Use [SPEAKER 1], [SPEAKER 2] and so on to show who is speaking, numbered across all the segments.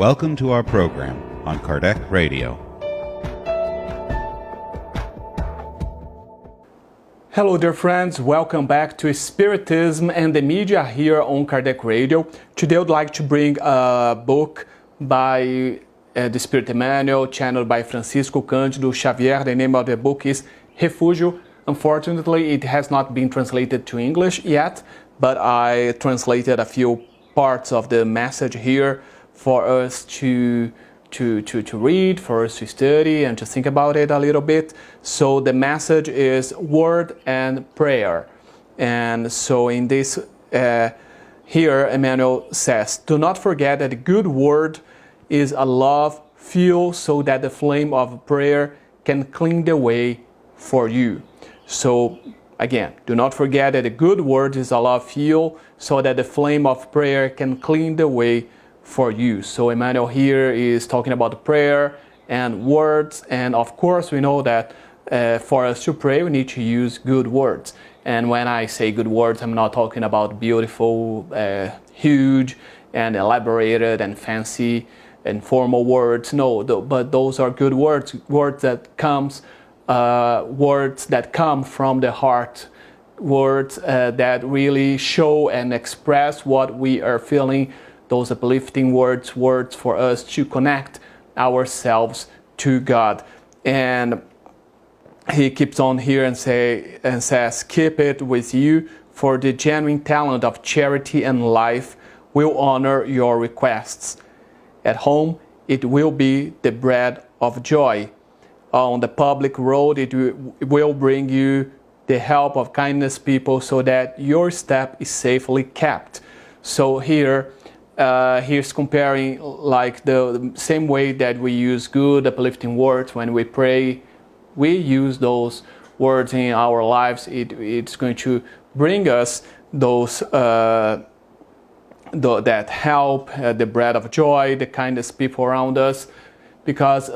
[SPEAKER 1] Welcome to our program on Kardec Radio.
[SPEAKER 2] Hello dear friends, welcome back to Spiritism and the Media here on Kardec Radio. Today I would like to bring a book by the Spirit Emmanuel, channeled by Francisco Cândido Xavier. The name of the book is Refugio. Unfortunately, it has not been translated to English yet, but I translated a few parts of the message here for us to read, for us to study and to think about it a little bit. So the message is word and prayer. And so in this, here Emmanuel says, do not forget that the good word is a love fuel so that the flame of prayer can clean the way for you. So again, do not forget that the good word is a love fuel so that the flame of prayer can clean the way for you. So Emmanuel here is talking about prayer and words, and of course we know that for us to pray we need to use good words. And when I say good words, I'm not talking about beautiful, huge and elaborated and fancy and formal words. No, but those are good words, words that come from the heart, words that really show and express what we are feeling. Those uplifting words, words for us to connect ourselves to God. And he keeps on here and says, keep it with you, for the genuine talent of charity and life will honor your requests. At home, it will be the bread of joy. On the public road, it will bring you the help of kindness people so that your step is safely kept. So here, he's comparing like the same way that we use good uplifting words when we pray. We use those words in our lives. It's going to bring us those that help, the bread of joy, the kindness people around us. Because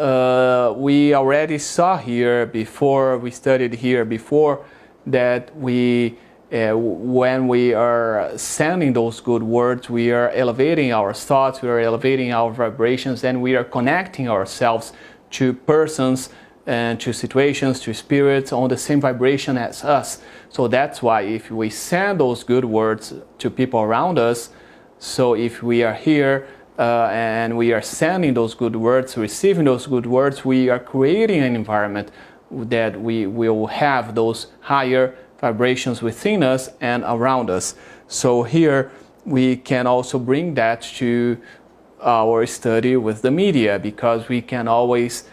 [SPEAKER 2] we already saw here before, we studied here before, that when we are sending those good words, we are elevating our thoughts, we are elevating our vibrations, and we are connecting ourselves to persons and to situations, to spirits on the same vibration as us. So that's why if we send those good words to people around us, so if we are here and we are sending those good words, receiving those good words, we are creating an environment that we will have those higher vibrations within us and around us. So here we can also bring that to our study with the media, because we can always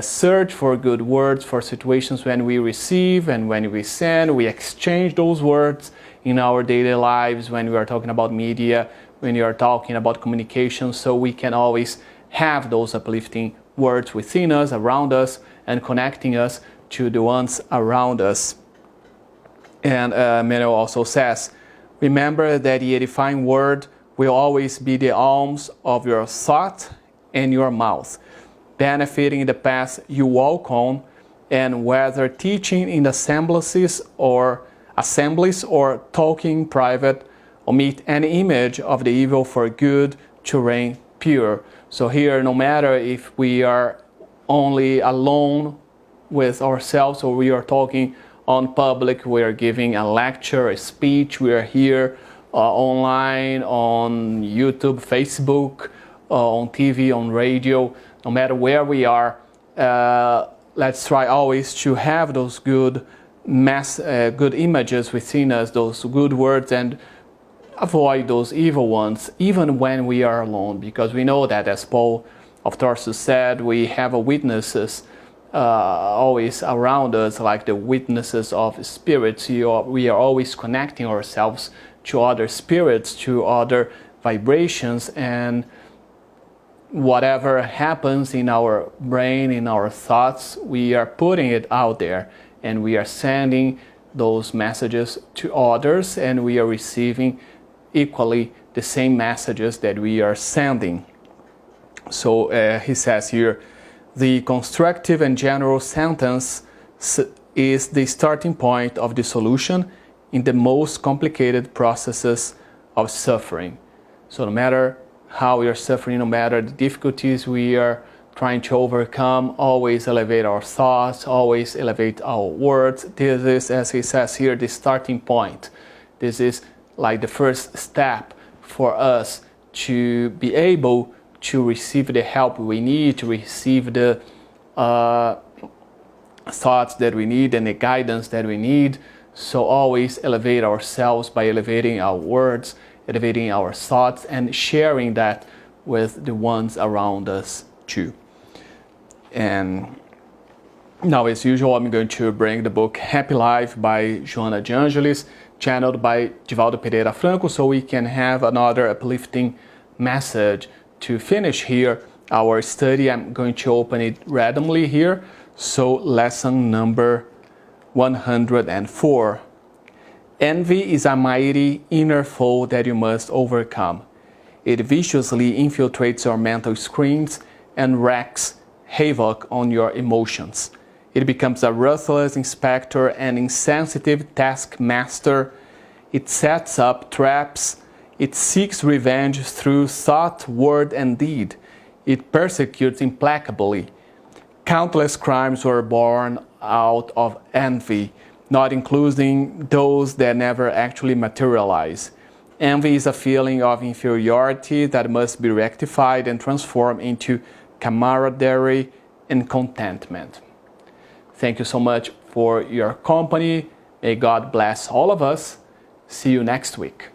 [SPEAKER 2] search for good words for situations when we receive and when we send. We exchange those words in our daily lives when we are talking about media, when you are talking about communication. So we can always have those uplifting words within us, around us, and connecting us to the ones around us. And Emmanuel also says, remember that the edifying word will always be the alms of your thought and your mouth, benefiting the path you walk on, and whether teaching in assemblies or talking in private, omit any image of the evil for good to reign pure. So here, no matter if we are only alone with ourselves or we are talking on public, we are giving a lecture, a speech, we are here online, on YouTube, Facebook, on TV, on radio, no matter where we are, let's try always to have those good images within us, those good words, and avoid those evil ones, even when we are alone, because we know that, as Paul of Tarsus said, we have witnesses always around us, like the witnesses of spirits. We are always connecting ourselves to other spirits, to other vibrations, and whatever happens in our brain, in our thoughts, we are putting it out there, and we are sending those messages to others, and we are receiving equally the same messages that we are sending. So he says here, the constructive and general sentence is the starting point of the solution in the most complicated processes of suffering. So no matter how we are suffering, no matter the difficulties we are trying to overcome, always elevate our thoughts, always elevate our words. This is, as he says here, the starting point. This is like the first step for us to be able to receive the help we need, to receive the thoughts that we need and the guidance that we need. So always elevate ourselves by elevating our words, elevating our thoughts, and sharing that with the ones around us too. And now, as usual, I'm going to bring the book Happy Life by Joana de Angelis, channeled by Divaldo Pereira Franco, so we can have another uplifting message to finish here our study. I'm going to open it randomly here. So lesson number 104. Envy is a mighty inner foe that you must overcome. It viciously infiltrates your mental screens and wreaks havoc on your emotions. It becomes a ruthless inspector and insensitive taskmaster. It sets up traps. It seeks revenge through thought, word, and deed. It persecutes implacably. Countless crimes were born out of envy, not including those that never actually materialize. Envy is a feeling of inferiority that must be rectified and transformed into camaraderie and contentment. Thank you so much for your company. May God bless all of us. See you next week.